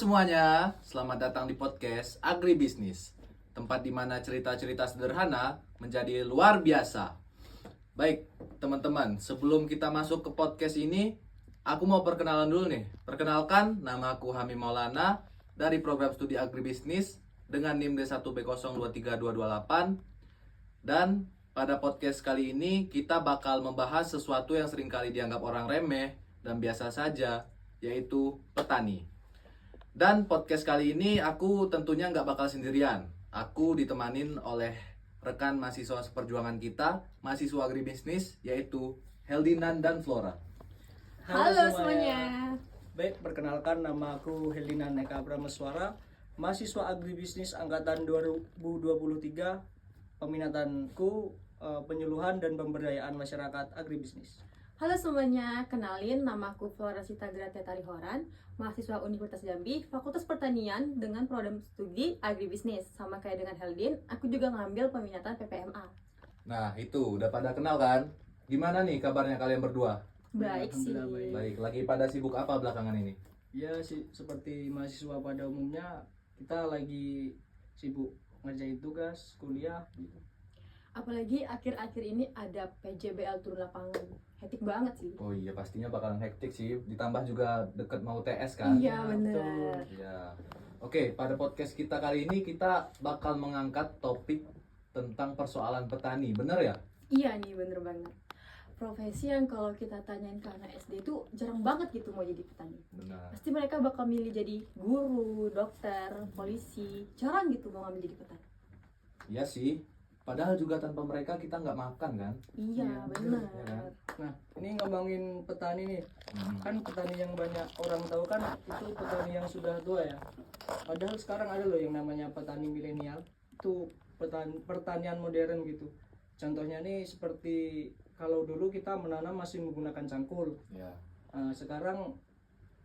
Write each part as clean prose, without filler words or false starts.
semuanya, selamat datang di podcast Agribisnis, tempat di mana cerita-cerita sederhana menjadi luar biasa. Baik, teman-teman, sebelum kita masuk ke podcast ini, aku mau perkenalan dulu nih. Perkenalkan, nama aku Hamim Maulana dari program studi Agribisnis dengan NIM D1B023228. Dan pada podcast kali ini kita bakal membahas sesuatu yang seringkali dianggap orang remeh dan biasa saja, yaitu petani. Dan podcast kali ini aku tentunya nggak bakal sendirian. Aku ditemanin oleh rekan mahasiswa seperjuangan kita, mahasiswa agribisnis, yaitu Heldinan dan Flora. Halo semuanya. Baik, perkenalkan nama aku Heldinan Eka Prameswara, mahasiswa agribisnis angkatan 2023. Peminatanku penyuluhan dan pemberdayaan masyarakat agribisnis. Halo semuanya, kenalin namaku Flora Sita Gratia Tarihoran, mahasiswa Universitas Jambi, Fakultas Pertanian dengan program studi Agribisnis. Sama kayak dengan Heldin, aku juga ngambil peminatan PPMA. Nah itu, udah pada kenal kan? Gimana nih kabarnya kalian berdua? Baik sih. Alhamdulillah Baik, lagi pada sibuk apa belakangan ini? Ya, seperti mahasiswa pada umumnya, kita lagi sibuk ngerjain tugas, kuliah gitu. Apalagi akhir-akhir ini ada PJBL turun lapangan. Hektik banget sih. Oh iya, pastinya bakalan hektik sih. Ditambah juga deket mau TS kan? Iya bener. betul. Ya. Oke, pada podcast kita kali ini kita bakal mengangkat topik tentang persoalan petani, bener ya? Iya nih bener banget. Profesi yang kalau kita tanyain ke anak SD itu jarang banget gitu mau jadi petani. Benar. Pasti mereka bakal milih jadi guru, dokter, polisi. Jarang gitu mau ngambil jadi petani. Iya sih. Padahal juga tanpa mereka kita nggak makan kan? Iya Iya, bener. ya kan? Nah, ini ngomongin petani nih. Kan petani yang banyak orang tahu kan itu petani yang sudah tua ya. Padahal sekarang ada loh yang namanya petani milenial. Itu pertanian modern gitu. Contohnya nih seperti kalau dulu kita menanam masih menggunakan cangkul. Ya. Sekarang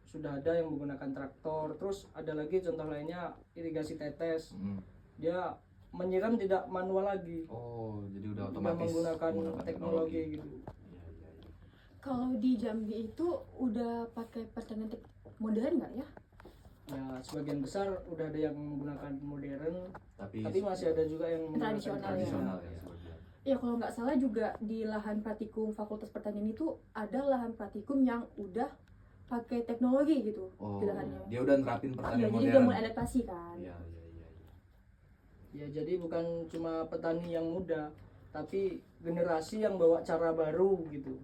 sudah ada yang menggunakan traktor. Terus ada lagi contoh lainnya irigasi tetes. Dia menyiram tidak manual lagi. Oh, jadi udah Dia otomatis menggunakan teknologi gitu. Iya, iya, iya. Kalau di Jambi itu udah pakai pertanian modern nggak ya? Ya, sebagian besar udah ada yang menggunakan modern, Tapi masih ada juga yang menggunakan Tradisional ya. tradisional ya sebagian. Ya kalau nggak salah juga di lahan praktikum Fakultas Pertanian itu ada lahan praktikum yang udah pakai teknologi gitu Oh, di lahannya. dia udah nerapin Iya, pertanian jadi modern. udah mulai adaptasi kan. Iya, iya, iya. Ya, jadi bukan cuma petani yang muda, tapi generasi yang bawa cara baru gitu.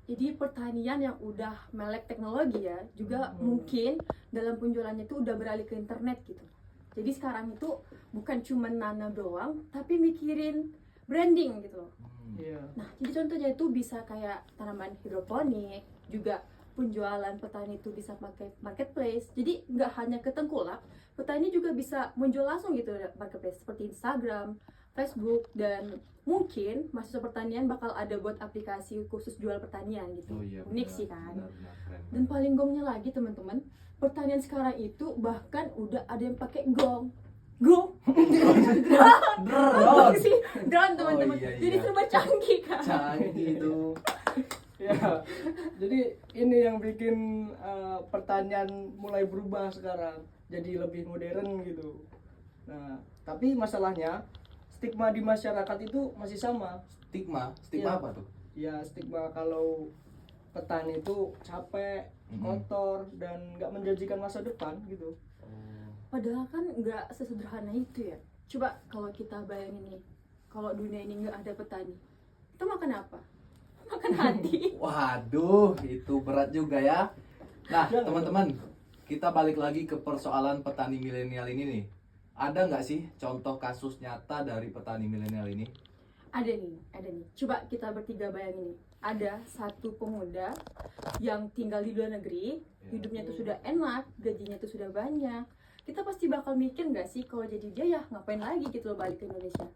Jadi pertanian yang udah melek teknologi ya, juga Hmm. mungkin dalam penjualannya itu udah beralih ke internet gitu. Jadi sekarang itu bukan cuma nanam doang, tapi mikirin branding gitu loh. Iya. Nah, jadi contohnya itu bisa kayak tanaman hidroponik, juga penjualan petani itu bisa pakai marketplace. Jadi nggak hanya ke tengkulak, petani juga bisa menjual langsung gitu di marketplace seperti Instagram, Facebook, dan mungkin mahasiswa pertanian bakal ada buat aplikasi khusus jual pertanian gitu. Oh iya. Unik benar, sih kan. benar, keren. Dan paling gongnya lagi teman-teman, pertanian sekarang itu bahkan udah ada yang pakai gong. Gong. Drone sih. Drone teman-teman. Oh, iya, Jadi iya. serba canggih kan. Canggih itu. Ya, jadi ini yang bikin pertanian mulai berubah sekarang, jadi lebih modern gitu. Nah, tapi masalahnya stigma di masyarakat itu masih sama. Stigma Iya. apa tuh? Ya, stigma kalau petani itu capek, kotor, dan nggak menjanjikan masa depan gitu. Padahal kan nggak sesederhana itu ya. Coba kalau kita bayangin nih, kalau dunia ini nggak ada petani, kita makan apa? Makan hati. Waduh, itu berat juga ya. Nah, Jangan. teman-teman, kita balik lagi ke persoalan petani milenial ini nih. Ada nggak sih contoh kasus nyata dari petani milenial ini? Ada nih. Coba kita bertiga bayangin nih. Ada satu pemuda yang tinggal di luar negeri, Ya. hidupnya tuh sudah enak, gajinya tuh sudah banyak. Kita pasti bakal mikir nggak sih kalau jadi dia ya ngapain lagi gitu loh balik ke Indonesia.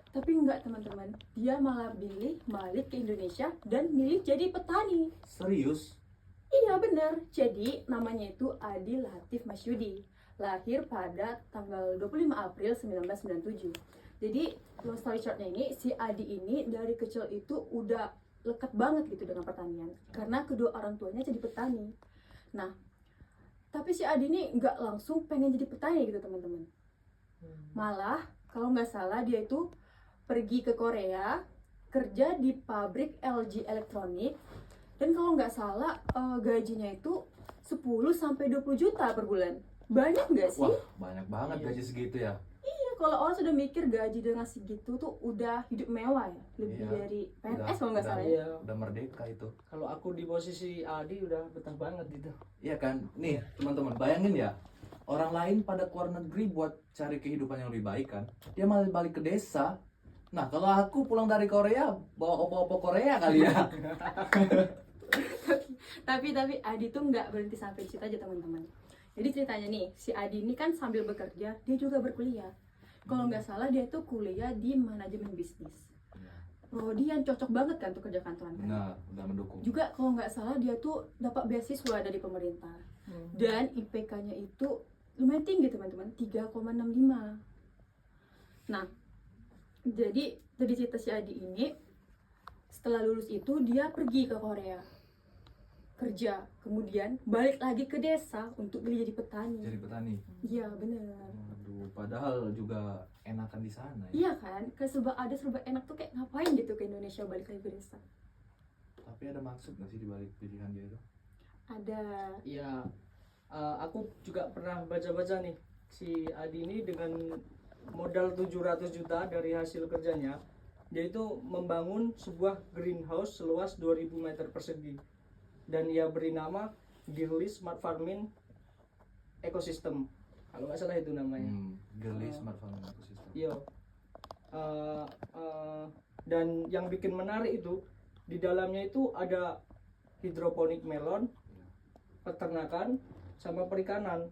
Tapi enggak teman-teman, dia malah pilih balik ke Indonesia dan milih jadi petani. Serius? Iya benar, jadi namanya itu Adi Latif Masyudi. Lahir pada tanggal 25 April 1997. Jadi long story shortnya ini, si Adi ini dari kecil itu udah lekat banget gitu dengan pertanian. Karena kedua orang tuanya jadi petani. Nah, Tapi si Adi ini nggak langsung pengen jadi petani gitu teman-teman. Malah kalau nggak salah dia itu pergi ke Korea, kerja di pabrik LG Elektronik, dan kalau nggak salah gajinya itu 10 sampai 20 juta per bulan. Banyak nggak sih? Wah, banyak banget Iya. gaji segitu ya. Iya, kalau orang sudah mikir gaji dengan segitu tuh udah hidup mewah ya, lebih Iya. dari PNS Udah- kalau nggak udah- salah ya. Iya. Udah merdeka itu. Kalau aku di posisi Adi udah betah banget gitu. Iya kan? Nih, teman-teman, bayangin ya. Orang lain pada keluar negeri buat cari kehidupan yang lebih baik kan. Dia malah balik ke desa. Nah, kalau aku pulang dari Korea, bawa opo-opo Korea kali ya. Tapi Adi tuh nggak berhenti sampai di situ aja teman-teman. Jadi ceritanya nih, si Adi ini kan sambil bekerja, dia juga berkuliah. Kalau nggak salah dia tuh kuliah di manajemen bisnis. Prodi yang cocok banget kan tuh kerja kantoran kan. Nah, udah mendukung. Juga kalau nggak salah dia tuh dapat beasiswa dari pemerintah. Dan IPK-nya itu lumayan tinggi teman-teman, 3,65. Nah, jadi dari cerita si Adi ini, setelah lulus itu dia pergi ke Korea kerja, kemudian balik lagi ke desa untuk beli jadi petani. Jadi petani. Iya bener. Waduh, padahal juga enakan di sana ya. Iya kan, kayak serba enak tuh, kayak ngapain gitu ke Indonesia balik lagi ke desa. Tapi ada maksud nggak sih di balik pilihan dia itu? Ada. Ya, aku juga pernah baca-baca nih, si Adi ini dengan modal 700 juta dari hasil kerjanya, dia itu membangun sebuah greenhouse seluas 2000 meter persegi, dan ia beri nama Gilly Smart Farming Ecosystem, kalau nggak salah itu namanya. Geli Smart Farming Ecosystem. Iya. Dan yang bikin menarik itu di dalamnya itu ada hidroponik melon, peternakan, sama perikanan.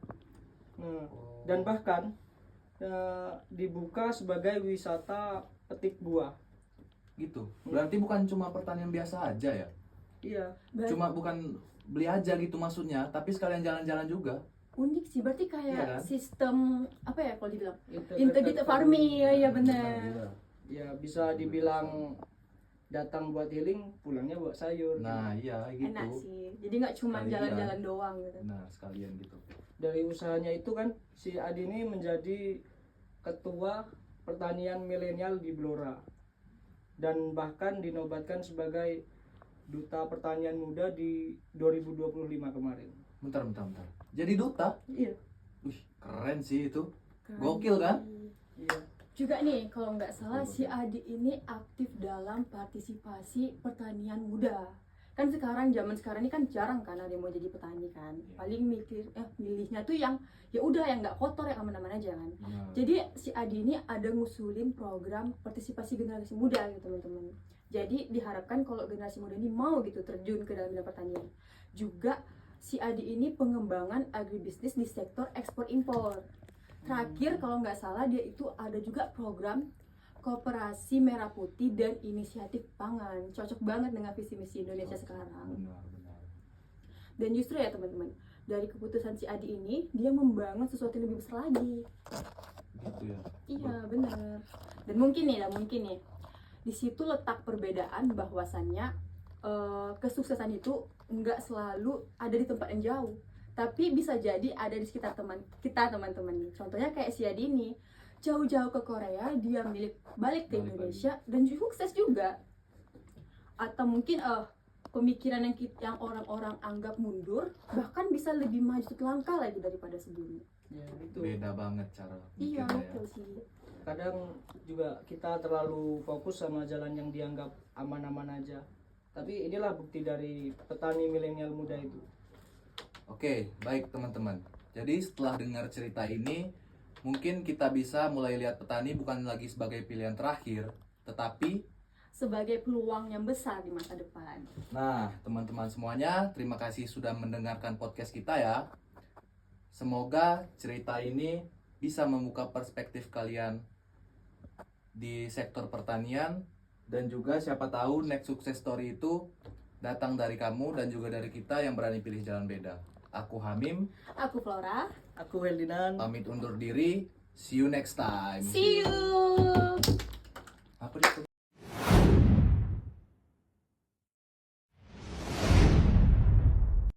Nah, dan bahkan dibuka sebagai wisata petik buah. Gitu. Berarti bukan cuma pertanian biasa aja ya? Iya. Berarti Cuma bukan beli aja gitu maksudnya, tapi sekalian jalan-jalan juga. unik sih, berarti kayak Iya kan? sistem apa ya kalau dibilang Integrated integrated farming. Iya bener. Iya. Ya bisa dibilang datang buat healing, pulangnya buat sayur. Nah, iya gitu. Enak sih, jadi nggak cuma Sekalian. jalan-jalan doang gitu. Nah, sekalian gitu. Dari usahanya itu kan si Adi ini menjadi ketua pertanian milenial di Blora, dan bahkan dinobatkan sebagai duta pertanian muda di 2025 kemarin. Bentar. Jadi duta? Iya. Wih, keren sih itu. Keren Gokil kan? sih. Iya. Juga nih kalau nggak salah si Adi ini aktif dalam partisipasi pertanian muda. Kan zaman sekarang ini kan jarang kan ada yang mau jadi petani kan. Iya. Paling milihnya tuh yang ya udah yang nggak kotor, yang aman-aman aja kan. Nah, Jadi si Adi ini ada ngusulin program partisipasi generasi muda gitu teman-teman. Jadi diharapkan kalau generasi muda ini mau gitu terjun ke dalam bidang pertanian. Juga si Adi ini pengembangan agribisnis di sektor ekspor impor. Terakhir kalau nggak salah dia itu ada juga program Koperasi Merah Putih dan Inisiatif Pangan. Cocok banget dengan visi misi Indonesia sekarang. benar. Dan justru ya teman-teman, dari keputusan si Adi ini dia membangun sesuatu yang lebih besar lagi. Gitu ya. Iya benar. Dan mungkin nih di situ letak perbedaan bahwasannya kesuksesan itu nggak selalu ada di tempat yang jauh, tapi bisa jadi ada di sekitar teman-teman nih. Contohnya kayak si Adi ini jauh-jauh ke Korea, dia balik ke Balik Indonesia dan sukses juga. Atau mungkin pemikiran yang orang-orang anggap mundur bahkan bisa lebih maju selangkah lagi daripada sebelumnya. Ya, itu. Beda banget cara Iya mikirnya ya. betul sih. Kadang juga kita terlalu fokus sama jalan yang dianggap aman-aman aja. Tapi inilah bukti dari petani milenial muda itu. Oke, baik teman-teman. Jadi setelah dengar cerita ini, mungkin kita bisa mulai lihat petani bukan lagi sebagai pilihan terakhir, tetapi Sebagai peluang yang besar di masa depan. nah, teman-teman semuanya, terima kasih sudah mendengarkan podcast kita ya. Semoga cerita ini bisa membuka perspektif kalian di sektor pertanian, dan juga siapa tahu next success story itu datang dari kamu dan juga dari kita yang berani pilih jalan beda. Aku Hamim, Aku Flora. Aku Weldinan. pamit undur diri. See you next time. See you.